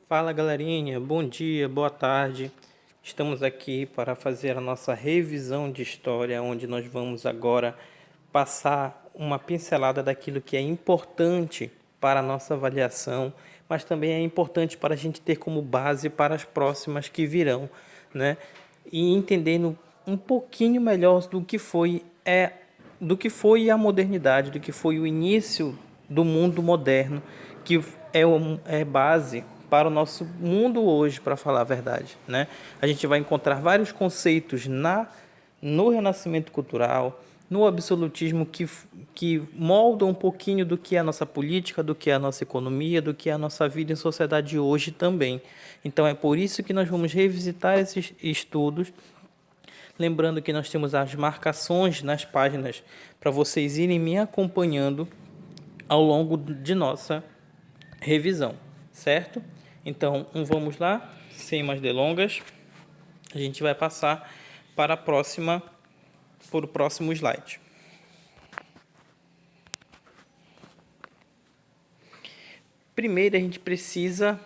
Fala galerinha, bom dia, boa tarde. Estamos aqui para fazer a nossa revisão de história, onde nós vamos agora passar uma pincelada daquilo que é importante para a nossa avaliação, mas também é importante para a gente ter como base para as próximas que virão, né? E entendendo um pouquinho melhor do que foi a modernidade, do que foi o início do mundo moderno, que é base para o nosso mundo hoje, para falar a verdade, né? A gente vai encontrar vários conceitos no renascimento cultural, no absolutismo que moldam um pouquinho do que é a nossa política, do que é a nossa economia, do que é a nossa vida em sociedade hoje também. Então é por isso que nós vamos revisitar esses estudos. Lembrando que nós temos as marcações nas páginas para vocês irem me acompanhando ao longo de nossa revisão, certo? Então, vamos lá, sem mais delongas, a gente vai passar para o próximo slide. Primeiro, a gente precisa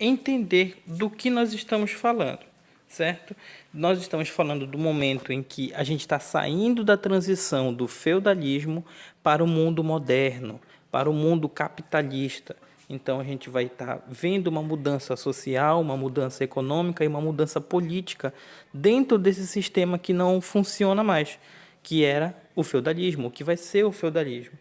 entender do que nós estamos falando, certo? Nós estamos falando do momento em que a gente está saindo da transição do feudalismo para o mundo moderno, para o mundo capitalista. Então, a gente vai estar vendo uma mudança social, uma mudança econômica e uma mudança política dentro desse sistema que não funciona mais, que era o feudalismo, o que vai ser o feudalismo.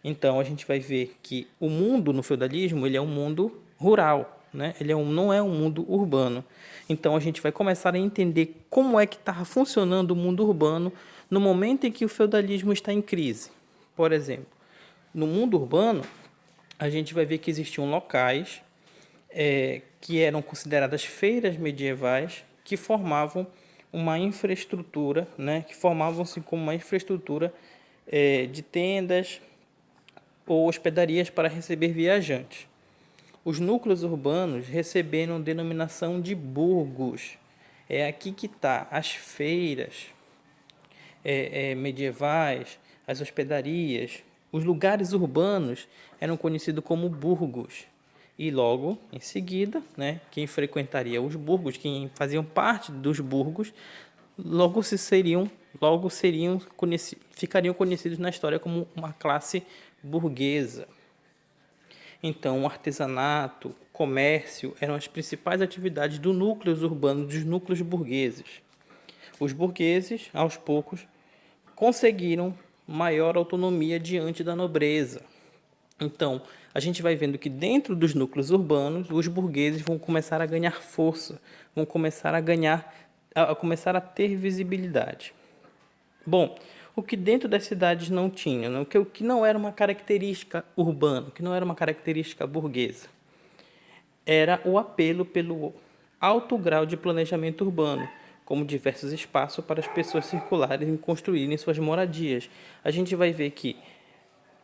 Então, a gente vai ver que o mundo no feudalismo ele é um mundo rural, né? Não é um mundo urbano. Então, a gente vai começar a entender como é que está funcionando o mundo urbano no momento em que o feudalismo está em crise. Por exemplo, no mundo urbano, a gente vai ver que existiam locais que eram consideradas feiras medievais que formavam uma infraestrutura, né, que formavam-se como uma infraestrutura de tendas ou hospedarias para receber viajantes. Os núcleos urbanos receberam denominação de burgos. É aqui que está as feiras medievais, as hospedarias. Os lugares urbanos eram conhecidos como burgos. E logo em seguida, né, quem frequentaria os burgos, quem faziam parte dos burgos, ficariam conhecidos na história como uma classe burguesa. Então, o artesanato, comércio eram as principais atividades dos núcleos urbanos, dos núcleos burgueses. Os burgueses, aos poucos, conseguiram maior autonomia diante da nobreza. Então, a gente vai vendo que dentro dos núcleos urbanos, os burgueses vão começar a ganhar força, vão começar a ter visibilidade. Bom, o que dentro das cidades não tinha, né? O que não era uma característica urbana, o que não era uma característica burguesa, era o apelo pelo alto grau de planejamento urbano, como diversos espaços para as pessoas circularem e construírem suas moradias. A gente vai ver que,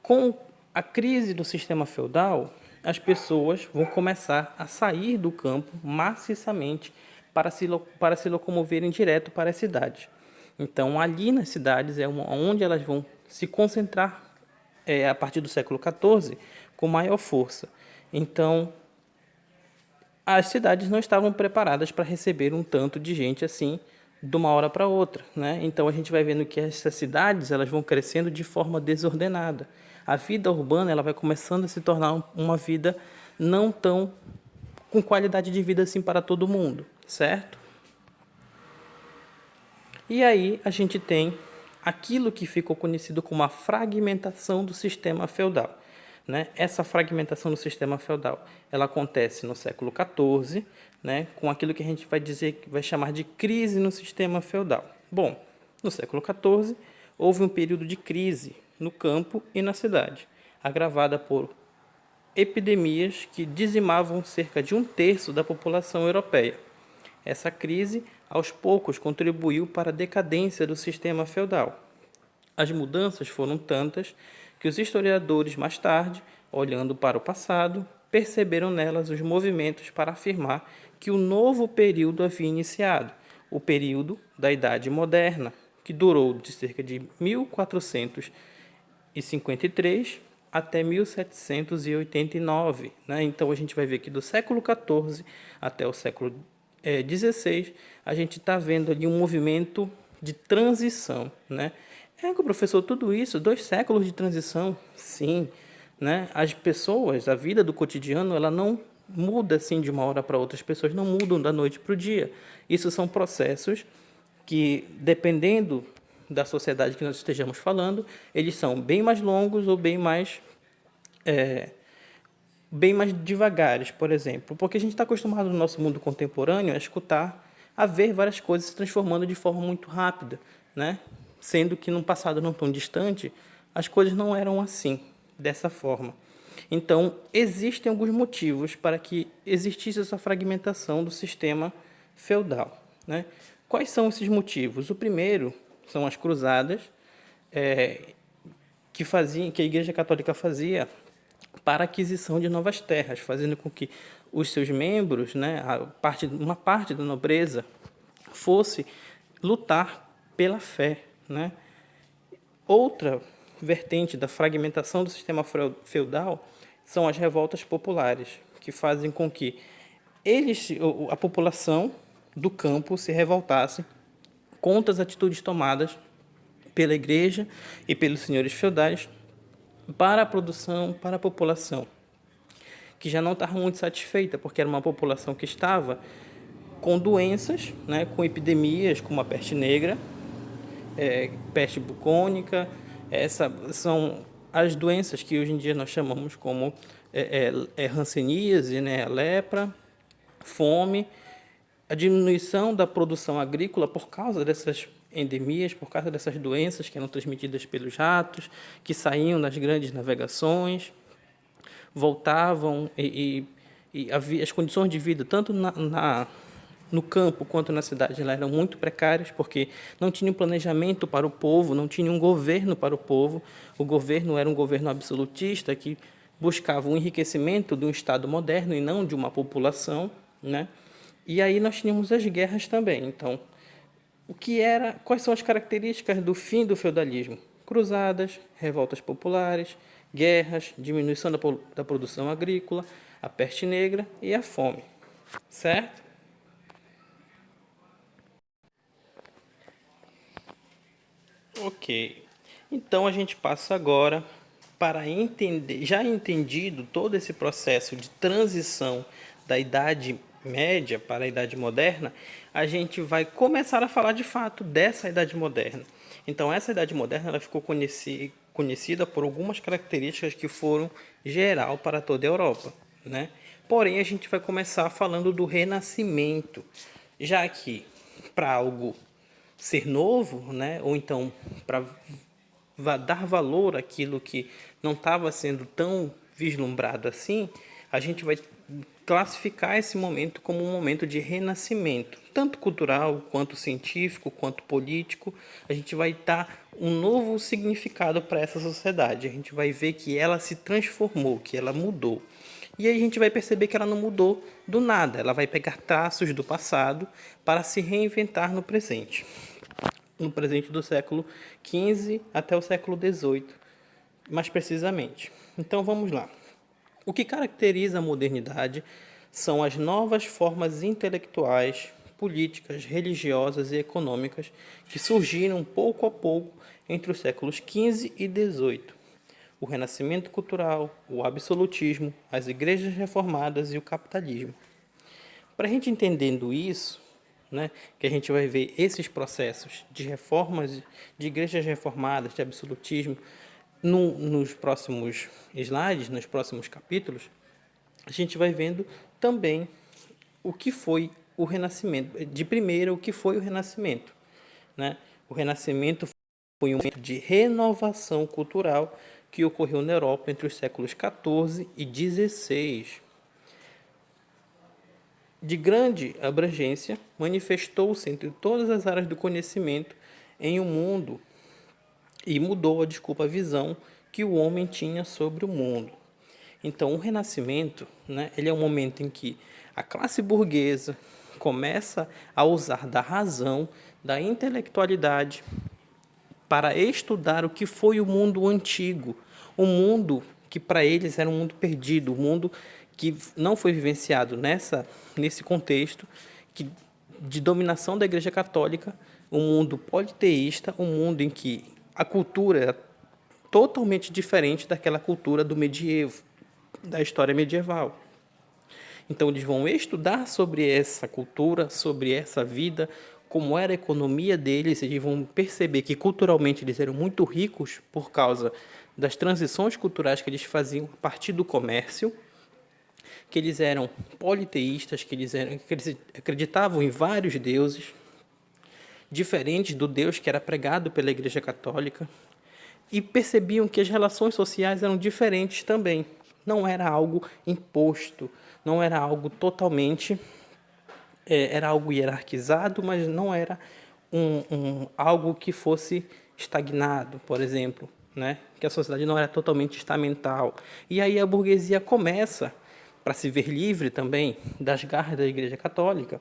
com a crise do sistema feudal, as pessoas vão começar a sair do campo maciçamente para se locomoverem direto para as cidades. Então, ali nas cidades é onde elas vão se concentrar a partir do século XIV com maior força. Então, as cidades não estavam preparadas para receber um tanto de gente assim de uma hora para outra, né? Então a gente vai vendo que essas cidades elas vão crescendo de forma desordenada. A vida urbana ela vai começando a se tornar uma vida não tão com qualidade de vida assim para todo mundo, certo? E aí a gente tem aquilo que ficou conhecido como a fragmentação do sistema feudal. Né? Essa fragmentação do sistema feudal ela acontece no século XIV, né? Com aquilo que a gente vai chamar de crise no sistema feudal. Bom, no século XIV houve um período de crise no campo e na cidade, agravada por epidemias que dizimavam cerca de 1/3 da população europeia. Essa crise, aos poucos, contribuiu para a decadência do sistema feudal. As mudanças foram tantas que os historiadores, mais tarde, olhando para o passado, perceberam nelas os movimentos para afirmar que o novo período havia iniciado, o período da Idade Moderna, que durou de cerca de 1453 até 1789. Né? Então, a gente vai ver que do século XIV até o século XVI, a gente está vendo ali um movimento de transição. Né? Professor, tudo isso, 2 séculos de transição? Sim. Né? As pessoas, a vida do cotidiano, ela não muda assim de uma hora para outra. As pessoas não mudam da noite para o dia. Isso são processos que, dependendo da sociedade que nós estejamos falando, eles são bem mais longos ou bem mais devagares, por exemplo. Porque a gente está acostumado no nosso mundo contemporâneo a escutar, a ver várias coisas se transformando de forma muito rápida, né? Sendo que num passado não tão distante, as coisas não eram assim, dessa forma. Então, existem alguns motivos para que existisse essa fragmentação do sistema feudal. Né? Quais são esses motivos? O primeiro são as cruzadas, que a Igreja Católica fazia para a aquisição de novas terras, fazendo com que os seus membros, né, uma parte da nobreza, fosse lutar pela fé. Né? Outra vertente da fragmentação do sistema feudal são as revoltas populares, que fazem com que a população do campo se revoltasse contra as atitudes tomadas pela igreja e pelos senhores feudais para a produção, para a população, que já não estava muito satisfeita, porque era uma população que estava com doenças, né, com epidemias como a peste negra, peste bubônica. Essas são as doenças que hoje em dia nós chamamos como hanseníase, né, a lepra, fome, a diminuição da produção agrícola por causa dessas endemias, por causa dessas doenças que eram transmitidas pelos ratos, que saíam nas grandes navegações, voltavam e as condições de vida, tanto no campo quanto na cidade, elas eram muito precárias, porque não tinha um planejamento para o povo, não tinha um governo para o povo. O governo era um governo absolutista que buscava o enriquecimento de um Estado moderno e não de uma população. Né? E aí nós tínhamos as guerras também. Então, quais são as características do fim do feudalismo? Cruzadas, revoltas populares, guerras, diminuição da produção agrícola, a peste negra e a fome. Certo? Ok. Então a gente passa agora para entender, já entendido todo esse processo de transição da Idade Média para a Idade Moderna, a gente vai começar a falar de fato dessa Idade Moderna. Então, essa Idade Moderna ela ficou conhecida por algumas características que foram geral para toda a Europa. Né? Porém, a gente vai começar falando do Renascimento, já que para algo ser novo, né? Ou então para dar valor àquilo que não estava sendo tão vislumbrado assim, a gente vai classificar esse momento como um momento de renascimento, tanto cultural, quanto científico, quanto político. A gente vai dar um novo significado para essa sociedade. A gente vai ver que ela se transformou, que ela mudou. E aí a gente vai perceber que ela não mudou do nada. Ela vai pegar traços do passado para se reinventar no presente. No presente do século XV até o século XVIII, mais precisamente. Então vamos lá. O que caracteriza a modernidade são as novas formas intelectuais, políticas, religiosas e econômicas que surgiram pouco a pouco entre os séculos XV e XVIII. O renascimento cultural, o absolutismo, as igrejas reformadas e o capitalismo. Para a gente entendendo isso, né, que a gente vai ver esses processos de reformas, de igrejas reformadas, de absolutismo, nos próximos slides, nos próximos capítulos, a gente vai vendo também o que foi o Renascimento. De primeira, o que foi o Renascimento. Né? O Renascimento foi um momento de renovação cultural que ocorreu na Europa entre os séculos XIV e XVI. De grande abrangência, manifestou-se entre todas as áreas do conhecimento em um mundo e mudou a visão que o homem tinha sobre o mundo. Então, o Renascimento, né, ele é um momento em que a classe burguesa começa a usar da razão, da intelectualidade, para estudar o que foi o mundo antigo, o mundo que para eles era um mundo perdido, um mundo que não foi vivenciado nesse contexto de dominação da Igreja Católica, um mundo politeísta, um mundo em que a cultura era totalmente diferente daquela cultura do medievo, da história medieval. Então, eles vão estudar sobre essa cultura, sobre essa vida, como era a economia deles, eles vão perceber que culturalmente eles eram muito ricos por causa das transições culturais que eles faziam a partir do comércio, que eles eram politeístas, que eles acreditavam em vários deuses, diferentes do Deus que era pregado pela Igreja Católica, e percebiam que as relações sociais eram diferentes também. Não era algo imposto, não era algo totalmente... era algo hierarquizado, mas não era algo que fosse estagnado, por exemplo, né? Que a sociedade não era totalmente estamental. E aí a burguesia começa, para se ver livre também das garras da Igreja Católica,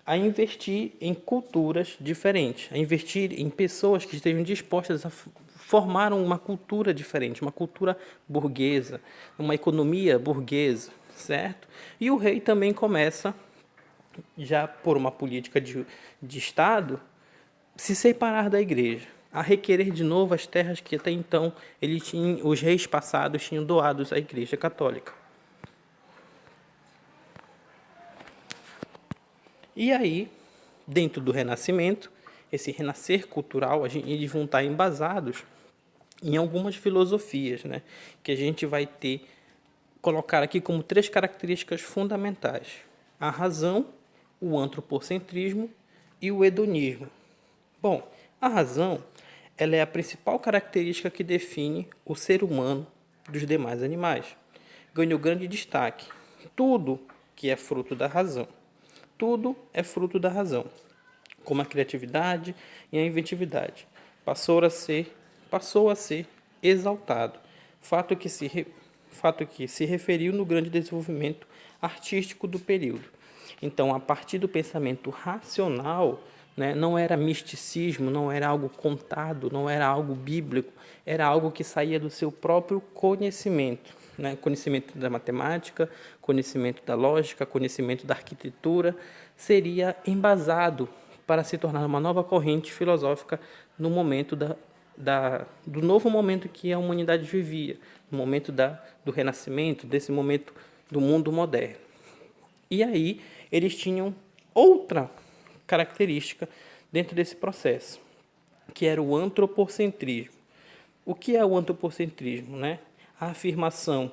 a investir em culturas diferentes, a investir em pessoas que estejam dispostas a formar uma cultura diferente, uma cultura burguesa, uma economia burguesa, certo? E o rei também começa, já por uma política de Estado, se separar da igreja, a requerer de novo as terras que até então os reis passados tinham doados à Igreja Católica. E aí, dentro do Renascimento, esse renascer cultural, eles vão estar embasados em algumas filosofias, né, que a gente vai colocar aqui como 3 características fundamentais: a razão, o antropocentrismo e o hedonismo. Bom, a razão, ela é a principal característica que define o ser humano dos demais animais. Ganhou grande destaque. Tudo que é fruto da razão. Tudo é fruto da razão, como a criatividade e a inventividade. Passou a ser exaltado. Fato que se referiu no grande desenvolvimento artístico do período. Então, a partir do pensamento racional, né, não era misticismo, não era algo contado, não era algo bíblico, era algo que saía do seu próprio conhecimento, né? Conhecimento da matemática, conhecimento da lógica, conhecimento da arquitetura, seria embasado para se tornar uma nova corrente filosófica no momento do novo momento que a humanidade vivia, no momento do Renascimento, desse momento do mundo moderno. E aí eles tinham outra característica dentro desse processo, que era o antropocentrismo. O que é o antropocentrismo, né? A afirmação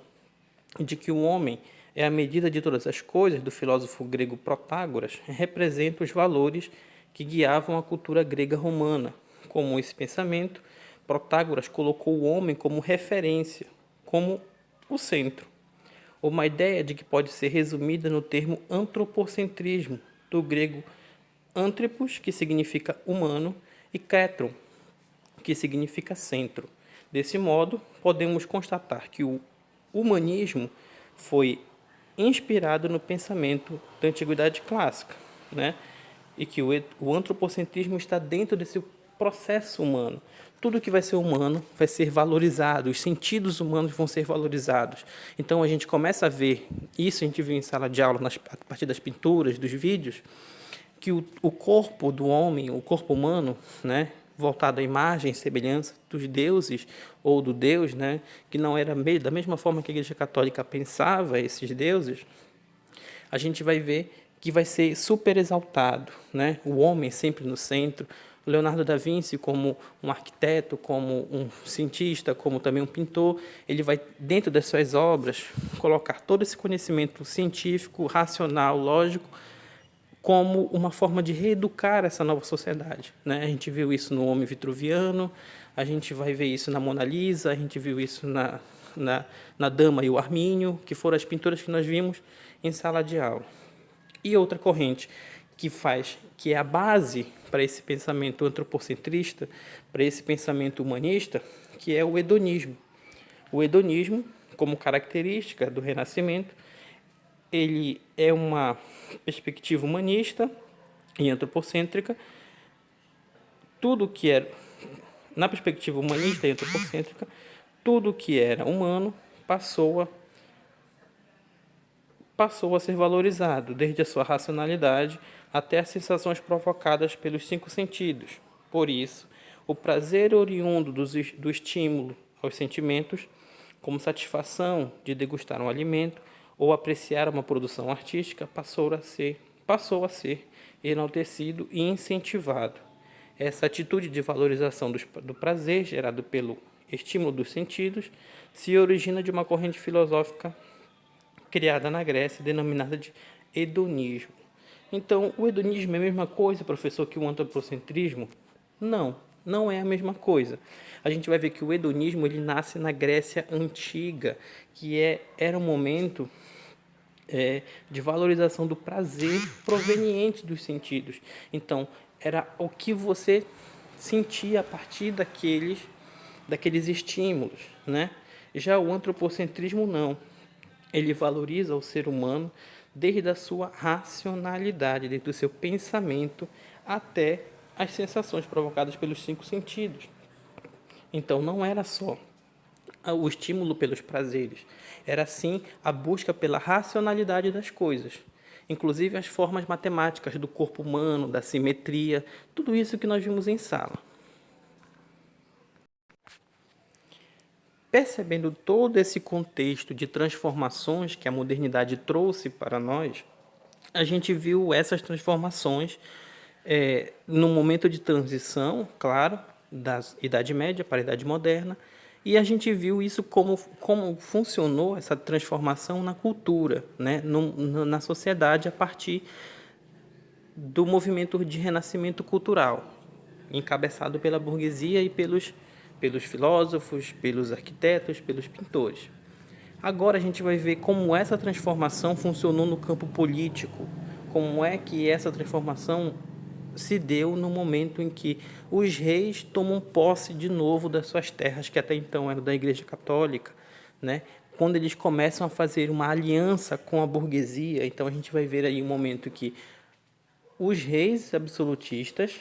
de que o homem é a medida de todas as coisas, do filósofo grego Protágoras, representa os valores que guiavam a cultura grega romana. Como esse pensamento, Protágoras colocou o homem como referência, como o centro. Uma ideia de que pode ser resumida no termo antropocentrismo, do grego anthropos, que significa humano, e kretron, que significa centro. Desse modo, podemos constatar que o humanismo foi inspirado no pensamento da Antiguidade Clássica, né? E que o antropocentrismo está dentro desse processo humano. Tudo que vai ser humano vai ser valorizado, os sentidos humanos vão ser valorizados. Então, a gente começa a ver, isso a gente viu em sala de aula, a partir das pinturas, dos vídeos, que o corpo do homem, o corpo humano, né, voltado à imagem e semelhança dos deuses ou do Deus, né, que não era da mesma forma que a Igreja Católica pensava esses deuses, a gente vai ver que vai ser super exaltado, né? O homem sempre no centro. O Leonardo da Vinci, como um arquiteto, como um cientista, como também um pintor, ele vai, dentro das suas obras, colocar todo esse conhecimento científico, racional, lógico, como uma forma de reeducar essa nova sociedade, né? A gente viu isso no Homem Vitruviano, a gente vai ver isso na Mona Lisa, a gente viu isso na Dama e o Armínio, que foram as pinturas que nós vimos em sala de aula. E outra corrente que é a base para esse pensamento antropocentrista, para esse pensamento humanista, que é o hedonismo. O hedonismo, como característica do Renascimento, ele é uma perspectiva humanista e antropocêntrica. Tudo que era, na perspectiva humanista e antropocêntrica, tudo que era humano passou a ser valorizado, desde a sua racionalidade até as sensações provocadas pelos cinco sentidos. Por isso, o prazer oriundo do estímulo aos sentimentos, como satisfação de degustar um alimento ou apreciar uma produção artística, passou a ser enaltecido e incentivado. Essa atitude de valorização do prazer gerado pelo estímulo dos sentidos se origina de uma corrente filosófica criada na Grécia, denominada de hedonismo. Então, o hedonismo é a mesma coisa, professor, que o antropocentrismo? Não, não é a mesma coisa. A gente vai ver que o hedonismo ele nasce na Grécia antiga, era um momento de valorização do prazer proveniente dos sentidos. Então, era o que você sentia a partir daqueles estímulos, né? Já o antropocentrismo não. Ele valoriza o ser humano desde a sua racionalidade, desde o seu pensamento até as sensações provocadas pelos cinco sentidos. Então, não era só o estímulo pelos prazeres, era sim a busca pela racionalidade das coisas, inclusive as formas matemáticas do corpo humano, da simetria, tudo isso que nós vimos em sala. Percebendo todo esse contexto de transformações que a modernidade trouxe para nós, a gente viu essas transformações no momento de transição, claro, da Idade Média para a Idade Moderna, e a gente viu isso como funcionou essa transformação na cultura, né? Na sociedade, a partir do movimento de renascimento cultural, encabeçado pela burguesia e pelos filósofos, pelos arquitetos, pelos pintores. Agora a gente vai ver como essa transformação funcionou no campo político, como é que essa transformação se deu no momento em que os reis tomam posse de novo das suas terras, que até então eram da Igreja Católica, né? Quando eles começam a fazer uma aliança com a burguesia, então a gente vai ver aí um momento que os reis absolutistas,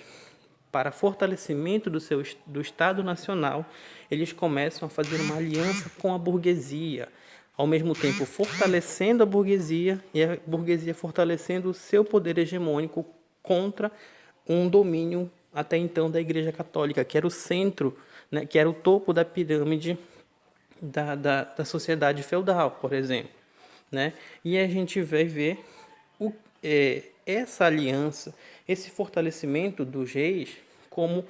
para fortalecimento do Estado Nacional, eles começam a fazer uma aliança com a burguesia, ao mesmo tempo fortalecendo a burguesia e a burguesia fortalecendo o seu poder hegemônico contra um domínio até então da Igreja Católica, que era o centro, né, que era o topo da pirâmide da sociedade feudal, por exemplo, né? E a gente vai ver essa aliança, esse fortalecimento dos reis como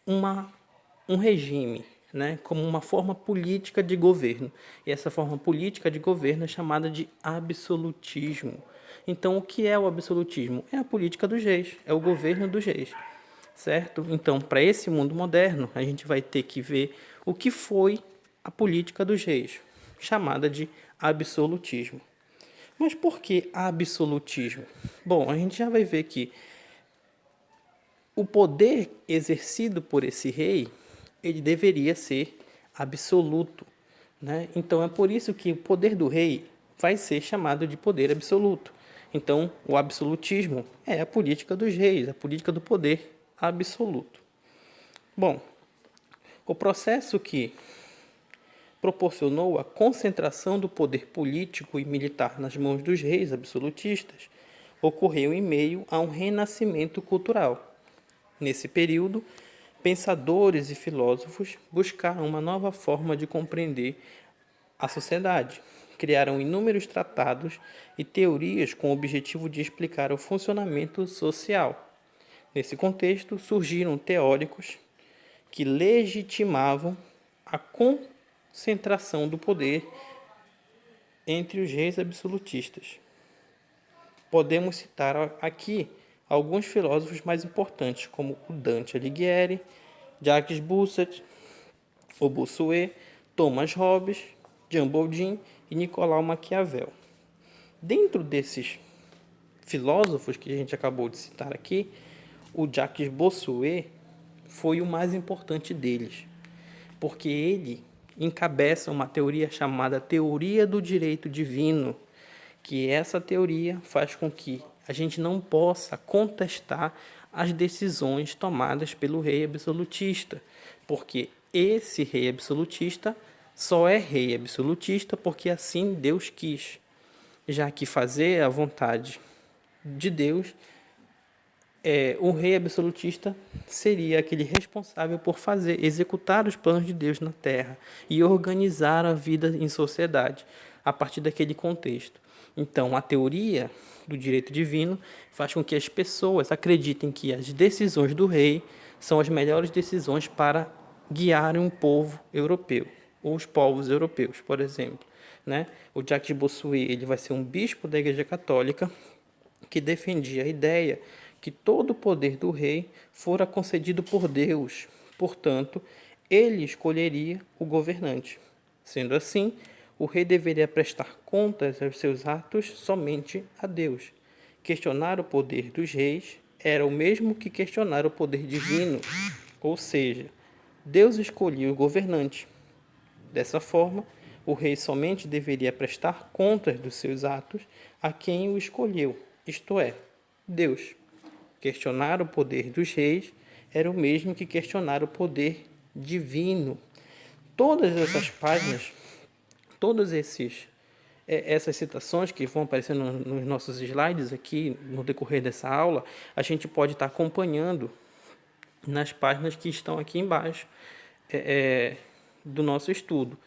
um regime, né? Como uma forma política de governo. E essa forma política de governo é chamada de absolutismo. Então, o que é o absolutismo? É a política dos reis, é o governo dos reis, certo? Então, para esse mundo moderno, a gente vai ter que ver o que foi a política dos reis, chamada de absolutismo. Mas por que absolutismo? Bom, a gente já vai ver que o poder exercido por esse rei, ele deveria ser absoluto, né? Então é por isso que o poder do rei vai ser chamado de poder absoluto. Então, o absolutismo é a política dos reis, a política do poder absoluto. Bom, o processo que proporcionou a concentração do poder político e militar nas mãos dos reis absolutistas ocorreu em meio a um renascimento cultural. Nesse período, pensadores e filósofos buscaram uma nova forma de compreender a sociedade. Criaram inúmeros tratados e teorias com o objetivo de explicar o funcionamento social. Nesse contexto, surgiram teóricos que legitimavam a concentração do poder entre os reis absolutistas. Podemos citar aqui alguns filósofos mais importantes, como o Dante Alighieri, Jacques Bossuet, o Bossuet, Thomas Hobbes, Jean Bodin e Nicolau Maquiavel. Dentro desses filósofos que a gente acabou de citar aqui, o Jacques Bossuet foi o mais importante deles, porque ele encabeça uma teoria chamada Teoria do Direito Divino, que essa teoria faz com que a gente não possa contestar as decisões tomadas pelo rei absolutista, porque esse rei absolutista só é rei absolutista porque assim Deus quis, já que fazer a vontade de Deus, o rei absolutista seria aquele responsável por executar os planos de Deus na terra e organizar a vida em sociedade a partir daquele contexto. Então, a teoria do direito divino faz com que as pessoas acreditem que as decisões do rei são as melhores decisões para guiarem um povo europeu, ou os povos europeus, por exemplo. Né? O Jacques de Bossuet ele vai ser um bispo da Igreja Católica que defendia a ideia que todo o poder do rei fora concedido por Deus. Portanto, ele escolheria o governante. Sendo assim, o rei deveria prestar contas aos seus atos somente a Deus. Questionar o poder dos reis era o mesmo que questionar o poder divino, ou seja, Deus escolhia o governante. Dessa forma, o rei somente deveria prestar contas dos seus atos a quem o escolheu, isto é, Deus. Questionar o poder dos reis era o mesmo que questionar o poder divino. Todas essas páginas, essas citações que vão aparecer nos nossos slides aqui no decorrer dessa aula, a gente pode estar acompanhando nas páginas que estão aqui embaixo do nosso estudo.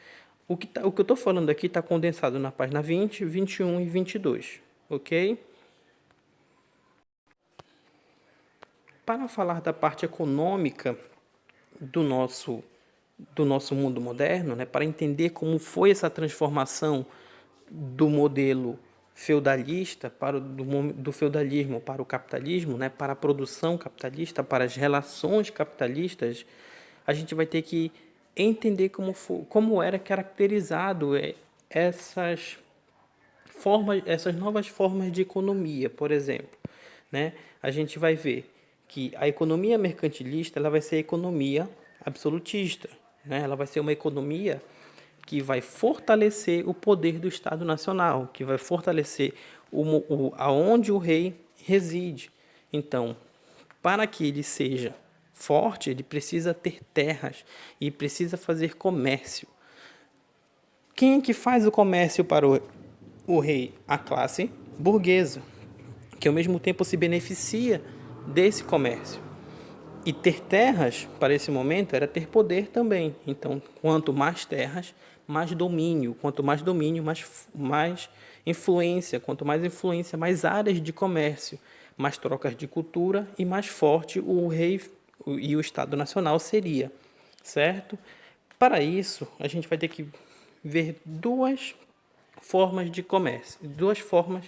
O que eu estou falando aqui está condensado na página 20, 21 e 22, ok? Para falar da parte econômica do nosso mundo moderno, né, para entender como foi essa transformação do modelo feudalista do feudalismo para o capitalismo, né, para a produção capitalista, para as relações capitalistas, a gente vai ter que entender como era caracterizado essas novas formas de economia, por exemplo. Né? A gente vai ver que a economia mercantilista ela vai ser a economia absolutista. Né? Ela vai ser uma economia que vai fortalecer o poder do Estado Nacional, que vai fortalecer aonde o rei reside. Então, para que ele seja forte, ele precisa ter terras e precisa fazer comércio. Quem é que faz o comércio para o rei? A classe burguesa, que ao mesmo tempo se beneficia desse comércio. E ter terras, para esse momento, era ter poder também. Então, quanto mais terras, mais domínio. Quanto mais domínio, mais influência. Quanto mais influência, mais áreas de comércio, mais trocas de cultura e mais forte o rei e o Estado Nacional seria, certo? Para isso, a gente vai ter que ver duas formas de comércio, duas formas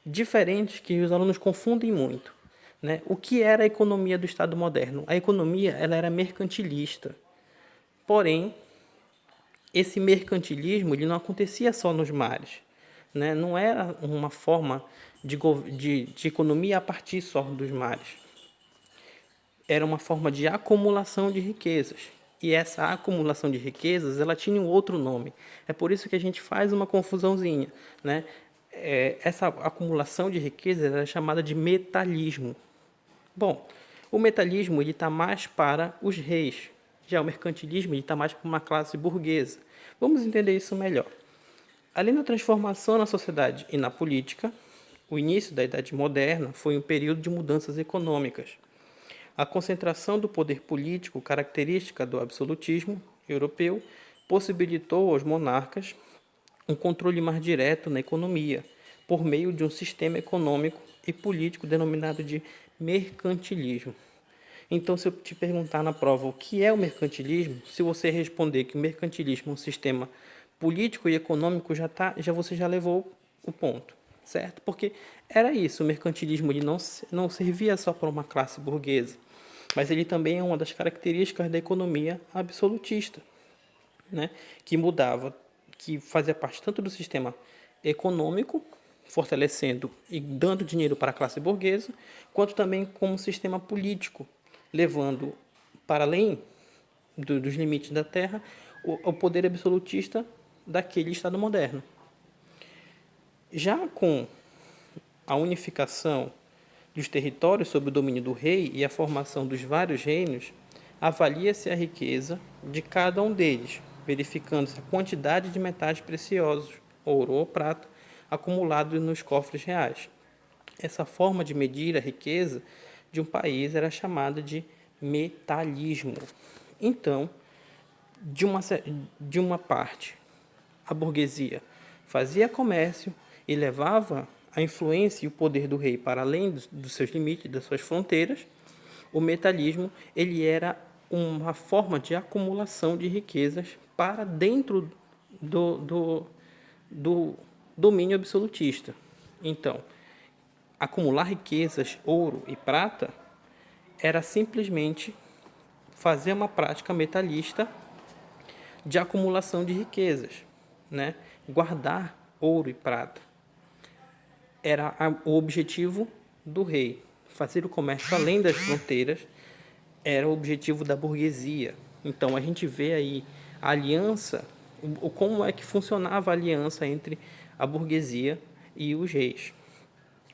diferentes que os alunos confundem muito. Né? O que era a economia do Estado moderno? A economia ela era mercantilista. Porém, esse mercantilismo ele não acontecia só nos mares. Né? Não era uma forma de economia a partir só dos mares. Era uma forma de acumulação de riquezas. E essa acumulação de riquezas ela tinha um outro nome. É por isso que a gente faz uma confusãozinha. Né? Essa acumulação de riquezas era chamada de metalismo. Bom, o metalismo está mais para os reis, já o mercantilismo está mais para uma classe burguesa. Vamos entender isso melhor. Além da transformação na sociedade e na política, o início da Idade Moderna foi um período de mudanças econômicas. A concentração do poder político, característica do absolutismo europeu, possibilitou aos monarcas um controle mais direto na economia, por meio de um sistema econômico e político denominado de mercantilismo. Então, se eu te perguntar na prova o que é o mercantilismo, se você responder que o mercantilismo é um sistema político e econômico, você já levou o ponto, certo? Porque era isso, o mercantilismo ele não servia só para uma classe burguesa, mas ele também é uma das características da economia absolutista, né? Que fazia parte tanto do sistema econômico, fortalecendo e dando dinheiro para a classe burguesa, quanto também como sistema político, levando para além dos limites da terra o poder absolutista daquele Estado moderno. Já com a unificação dos territórios sob o domínio do rei e a formação dos vários reinos, avalia-se a riqueza de cada um deles, verificando-se a quantidade de metais preciosos, ouro ou prata, acumulados nos cofres reais. Essa forma de medir a riqueza de um país era chamada de metalismo. Então, de uma parte, a burguesia fazia comércio e levava a influência e o poder do rei para além dos seus limites, das suas fronteiras. O metalismo ele era uma forma de acumulação de riquezas para dentro do domínio absolutista. Então, acumular riquezas, ouro e prata, era simplesmente fazer uma prática metalista de acumulação de riquezas, né? Guardar ouro e prata. Era o objetivo do rei. Fazer o comércio além das fronteiras era o objetivo da burguesia. Então, a gente vê aí a aliança, como é que funcionava a aliança entre a burguesia e os reis.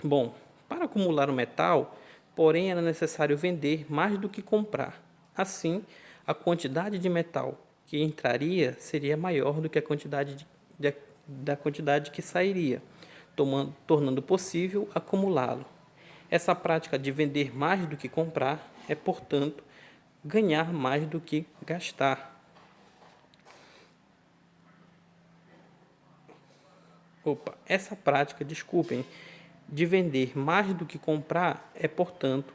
Bom, para acumular o metal, porém, era necessário vender mais do que comprar. Assim, a quantidade de metal que entraria seria maior do que a quantidade da quantidade que sairia, tornando possível acumulá-lo. Essa prática de vender mais do que comprar é, portanto, ganhar mais do que gastar. Essa prática, de vender mais do que comprar é, portanto,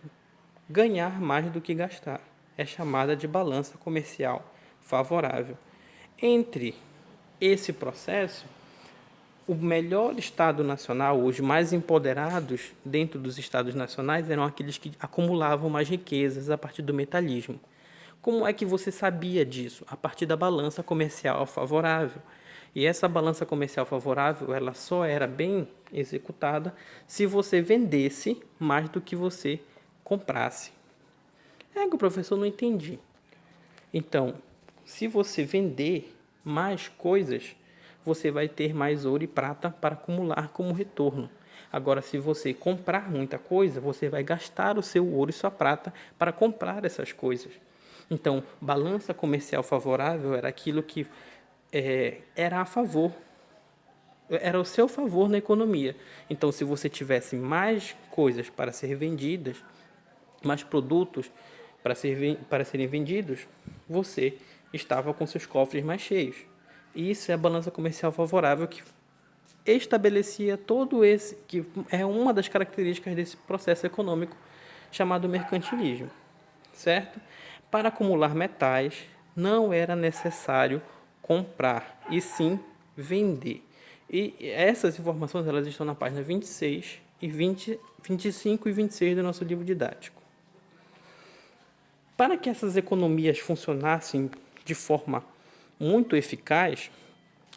ganhar mais do que gastar. É chamada de balança comercial favorável. Entre esse processo, o melhor Estado nacional, os mais empoderados dentro dos Estados nacionais, eram aqueles que acumulavam mais riquezas a partir do metalismo. Como é que você sabia disso? A partir da balança comercial favorável. E essa balança comercial favorável, ela só era bem executada se você vendesse mais do que você comprasse. É que o professor não entendi. Então, se você vender mais coisas, você vai ter mais ouro e prata para acumular como retorno. Agora, se você comprar muita coisa, você vai gastar o seu ouro e sua prata para comprar essas coisas. Então, balança comercial favorável era aquilo que era a favor, era ao seu favor na economia. Então, se você tivesse mais coisas para ser vendidas, mais produtos para serem vendidos, você estava com seus cofres mais cheios. E isso é a balança comercial favorável que estabelecia todo esse, que é uma das características desse processo econômico chamado mercantilismo, certo? Para acumular metais, não era necessário comprar, e sim vender. E essas informações elas estão na página 26 e 25 e 26 do nosso livro didático. Para que essas economias funcionassem de forma muito eficaz,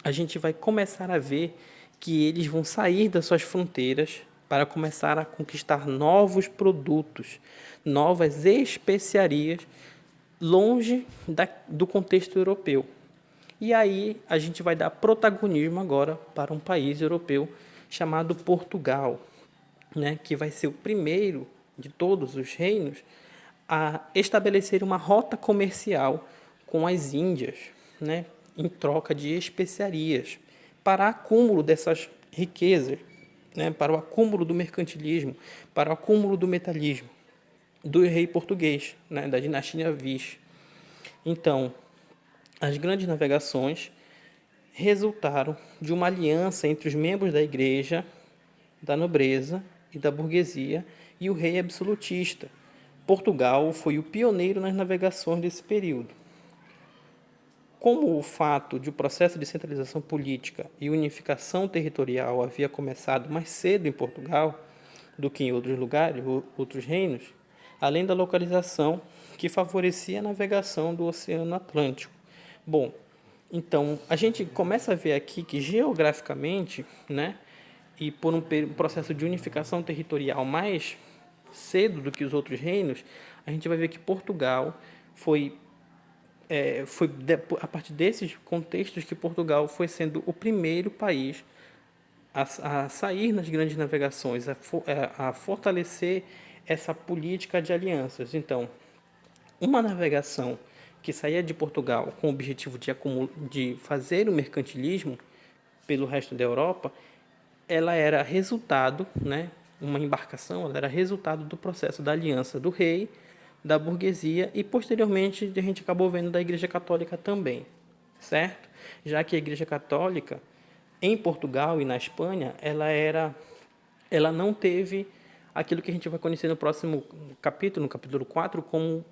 a gente vai começar a ver que eles vão sair das suas fronteiras para começar a conquistar novos produtos, novas especiarias, longe do contexto europeu. E aí a gente vai dar protagonismo agora para um país europeu chamado Portugal, né, que vai ser o primeiro de todos os reinos a estabelecer uma rota comercial com as Índias, né, em troca de especiarias, para acúmulo dessas riquezas, né, para o acúmulo do mercantilismo, para o acúmulo do metalismo, do rei português, né, da dinastia Vichy. Então, as grandes navegações resultaram de uma aliança entre os membros da igreja, da nobreza e da burguesia e o rei absolutista. Portugal foi o pioneiro nas navegações desse período. Como o fato de o processo de centralização política e unificação territorial havia começado mais cedo em Portugal do que em outros lugares, outros reinos, além da localização que favorecia a navegação do Oceano Atlântico. Bom, então a gente começa a ver aqui que geograficamente, né, e por um processo de unificação territorial mais cedo do que os outros reinos, a gente vai ver que Portugal foi a partir desses contextos que Portugal foi sendo o primeiro país a sair nas grandes navegações, a fortalecer essa política de alianças. Então, uma navegação que saía de Portugal com o objetivo de fazer o mercantilismo pelo resto da Europa, ela era resultado, né, uma embarcação, ela era resultado do processo da aliança do rei, da burguesia e, posteriormente, a gente acabou vendo da Igreja Católica também, certo? Já que a Igreja Católica, em Portugal e na Espanha, ela não teve aquilo que a gente vai conhecer no próximo capítulo, no capítulo 4, como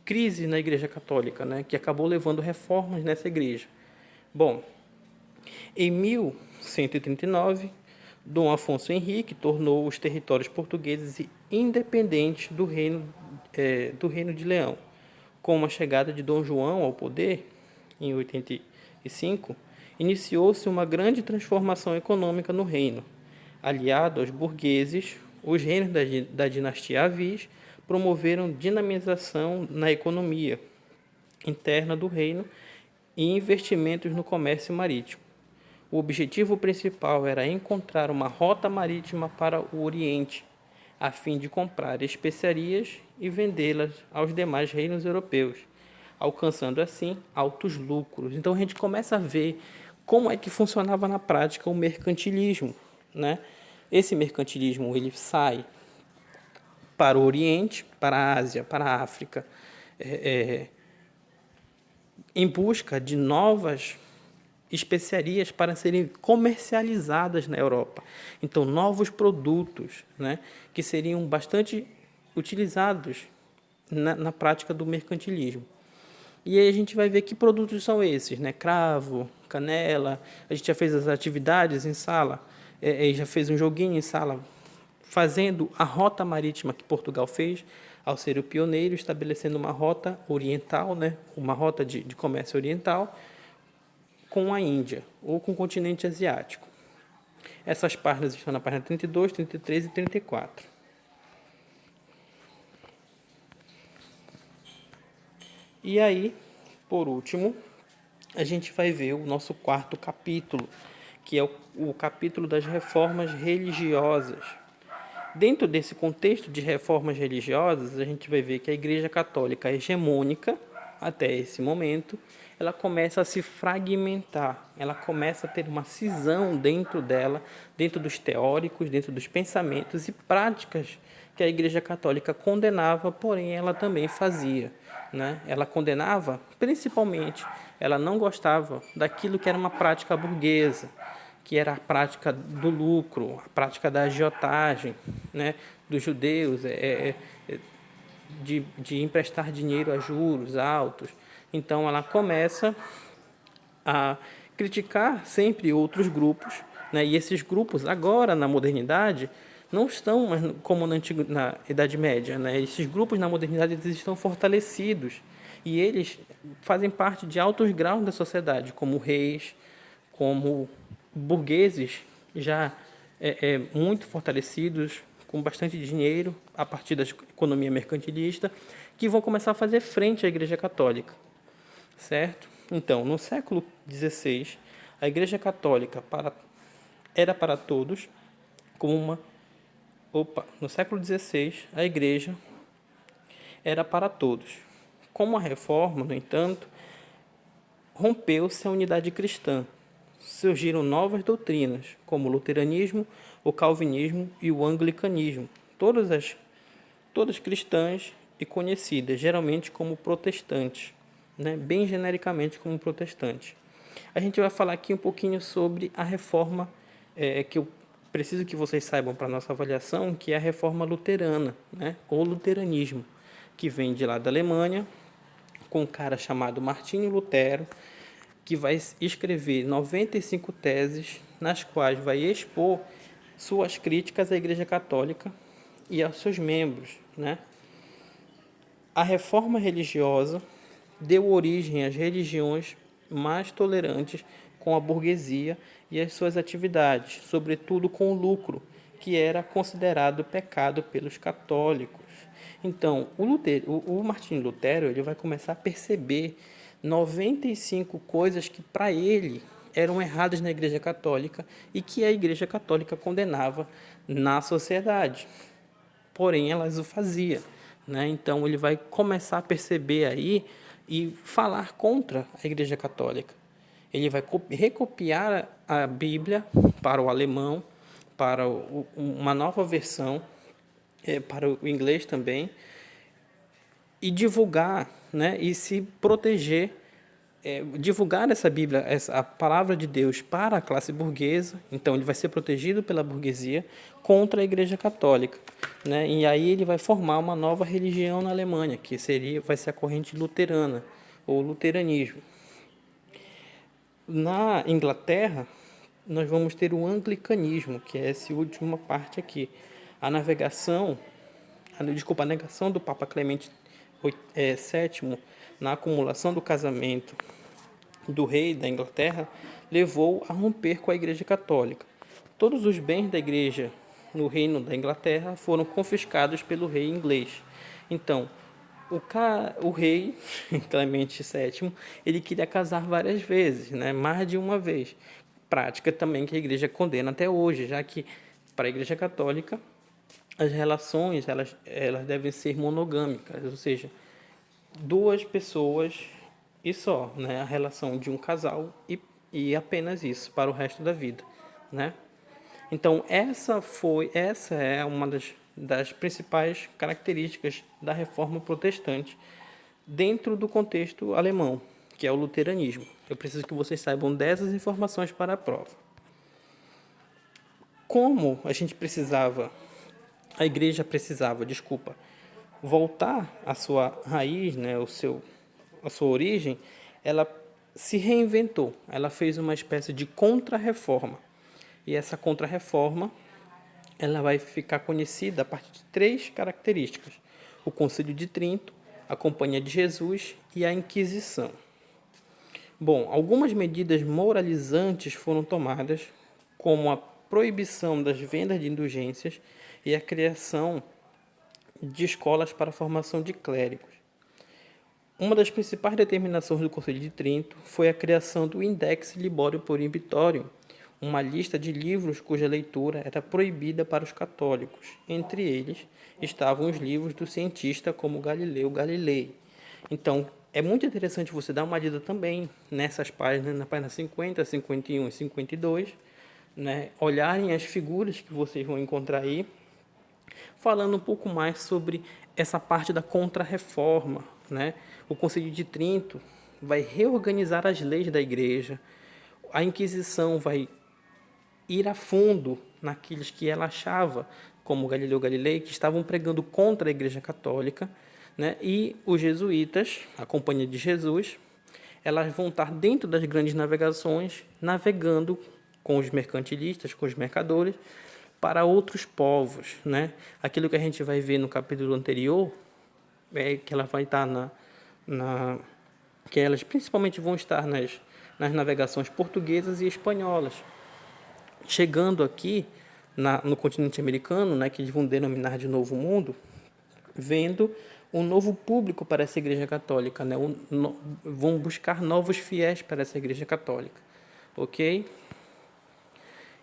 crise na Igreja Católica, né, que acabou levando reformas nessa igreja. Bom, em 1139, Dom Afonso Henrique tornou os territórios portugueses independentes do Reino de Leão. Com a chegada de Dom João ao poder, em 85, iniciou-se uma grande transformação econômica no reino. Aliado aos burgueses, os reinos da dinastia Avis promoveram dinamização na economia interna do reino e investimentos no comércio marítimo. O objetivo principal era encontrar uma rota marítima para o Oriente, a fim de comprar especiarias e vendê-las aos demais reinos europeus, alcançando assim altos lucros. Então a gente começa a ver como é que funcionava na prática o mercantilismo, né? Esse mercantilismo ele sai para o Oriente, para a Ásia, para a África, em busca de novas especiarias para serem comercializadas na Europa. Então, novos produtos, né, que seriam bastante utilizados na prática do mercantilismo. E aí a gente vai ver que produtos são esses, né? Cravo, canela, a gente já fez as atividades em sala, já fez um joguinho em sala, fazendo a rota marítima que Portugal fez, ao ser o pioneiro, estabelecendo uma rota oriental, né? Uma rota de comércio oriental, com a Índia ou com o continente asiático. Essas páginas estão na página 32, 33 e 34. E aí, por último, a gente vai ver o nosso quarto capítulo, que é o capítulo das reformas religiosas. Dentro desse contexto de reformas religiosas, a gente vai ver que a Igreja Católica hegemônica, até esse momento, ela começa a se fragmentar, ela começa a ter uma cisão dentro dela, dentro dos teóricos, dentro dos pensamentos e práticas que a Igreja Católica condenava, porém ela também fazia, né? Ela condenava, principalmente, ela não gostava daquilo que era uma prática burguesa, que era a prática do lucro, a prática da agiotagem, né, dos judeus, de emprestar dinheiro a juros altos. Então, ela começa a criticar sempre outros grupos, né, e esses grupos, agora, na modernidade, não estão mais como na Idade Média. Né? Esses grupos, na modernidade, eles estão fortalecidos e eles fazem parte de altos graus da sociedade, como reis, como burgueses já muito fortalecidos, com bastante dinheiro, a partir da economia mercantilista, que vão começar a fazer frente à Igreja Católica, certo? Então, no século XVI, a Igreja Católica era para todos, no século XVI, a Igreja era para todos. Com a Reforma, no entanto, rompeu-se a unidade cristã. Surgiram novas doutrinas, como o luteranismo, o calvinismo e o anglicanismo, todas cristãs e conhecidas, geralmente como protestantes, né? Bem genericamente como protestantes. A gente vai falar aqui um pouquinho sobre a reforma que eu preciso que vocês saibam para a nossa avaliação, que é a reforma luterana, né? Ou luteranismo, que vem de lá da Alemanha, com um cara chamado Martinho Lutero, que vai escrever 95 teses, nas quais vai expor suas críticas à Igreja Católica e aos seus membros, né? A reforma religiosa deu origem às religiões mais tolerantes com a burguesia e as suas atividades, sobretudo com o lucro, que era considerado pecado pelos católicos. Então, o Martinho Lutero ele vai começar a perceber 95 coisas que para ele eram erradas na Igreja Católica e que a Igreja Católica condenava na sociedade. Porém, elas o faziam, né? Então, ele vai começar a perceber aí e falar contra a Igreja Católica. Ele vai recopiar a Bíblia para o alemão, para uma nova versão, para o inglês também, e divulgar, né, e se proteger, divulgar essa Bíblia, a palavra de Deus para a classe burguesa. Então ele vai ser protegido pela burguesia contra a Igreja Católica, né? E aí ele vai formar uma nova religião na Alemanha, que vai ser a corrente luterana ou luteranismo. Na Inglaterra, nós vamos ter o anglicanismo, que é essa última parte aqui. A negação do Papa Clemente VII na acumulação do casamento do rei da Inglaterra levou a romper com a Igreja Católica. Todos os bens da Igreja no reino da Inglaterra foram confiscados pelo rei inglês. Então, o rei Clemente VII, ele queria casar várias vezes, né? Mais de uma vez. Prática também que a Igreja condena até hoje, já que para a Igreja Católica as relações elas devem ser monogâmicas, ou seja, 2 pessoas e só, né? A relação de um casal e apenas isso para o resto da vida, né? Então essa é uma das principais características da Reforma Protestante dentro do contexto alemão, que é o luteranismo. Eu preciso que vocês saibam dessas informações para a prova. Como a igreja precisava, voltar à sua raiz, né, a sua origem, ela se reinventou. Ela fez uma espécie de contra-reforma. E essa contra-reforma, ela vai ficar conhecida a partir de 3 características: o Concílio de Trento, a Companhia de Jesus e a Inquisição. Bom, algumas medidas moralizantes foram tomadas, como a proibição das vendas de indulgências e a criação de escolas para a formação de clérigos. Uma das principais determinações do Concílio de Trento foi a criação do Index Liborium Prohibitorum, uma lista de livros cuja leitura era proibida para os católicos. Entre eles estavam os livros do cientista como Galileu Galilei. Então, é muito interessante você dar uma lida também nessas páginas, na página 50, 51 e 52, né? Olharem as figuras que vocês vão encontrar aí, falando um pouco mais sobre essa parte da contra-reforma, né? O Concílio de Trento vai reorganizar as leis da igreja, a Inquisição vai ir a fundo naqueles que ela achava, como Galileu Galilei, que estavam pregando contra a Igreja Católica, né? E os jesuítas, a Companhia de Jesus, elas vão estar dentro das grandes navegações, navegando com os mercantilistas, com os mercadores, para outros povos, né? Aquilo que a gente vai ver no capítulo anterior é que ela vai estar que elas principalmente vão estar nas navegações portuguesas e espanholas, chegando aqui no continente americano, né, que eles vão denominar de Novo Mundo, vendo um novo público para essa Igreja Católica, né? Vão buscar novos fiéis para essa Igreja Católica, ok?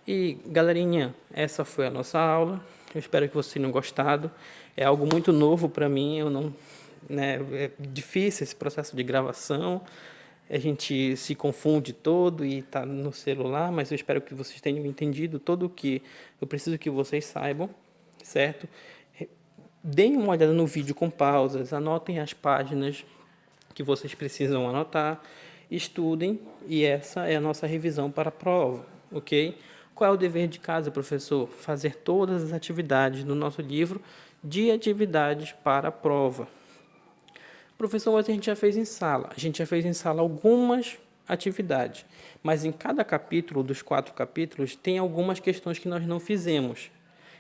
E, galerinha, essa foi a nossa aula. Eu espero que vocês tenham gostado. É algo muito novo para mim. É difícil esse processo de gravação. A gente se confunde todo e está no celular, mas eu espero que vocês tenham entendido tudo o que eu preciso que vocês saibam, certo? Deem uma olhada no vídeo com pausas, anotem as páginas que vocês precisam anotar, estudem, e essa é a nossa revisão para a prova, ok? Qual é o dever de casa, professor? Fazer todas as atividades do nosso livro de atividades para a prova. Professor, mas a gente já fez em sala. A gente já fez em sala algumas atividades, mas em cada capítulo, dos 4 capítulos, tem algumas questões que nós não fizemos.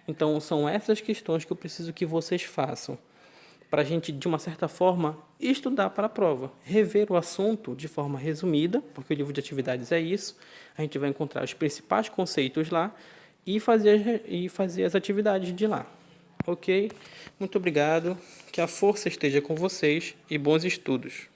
Então, são essas questões que eu preciso que vocês façam, para a gente, de uma certa forma, estudar para a prova. Rever o assunto de forma resumida, porque o livro de atividades é isso. A gente vai encontrar os principais conceitos lá e fazer as atividades de lá. Ok? Muito obrigado. Que a força esteja com vocês e bons estudos.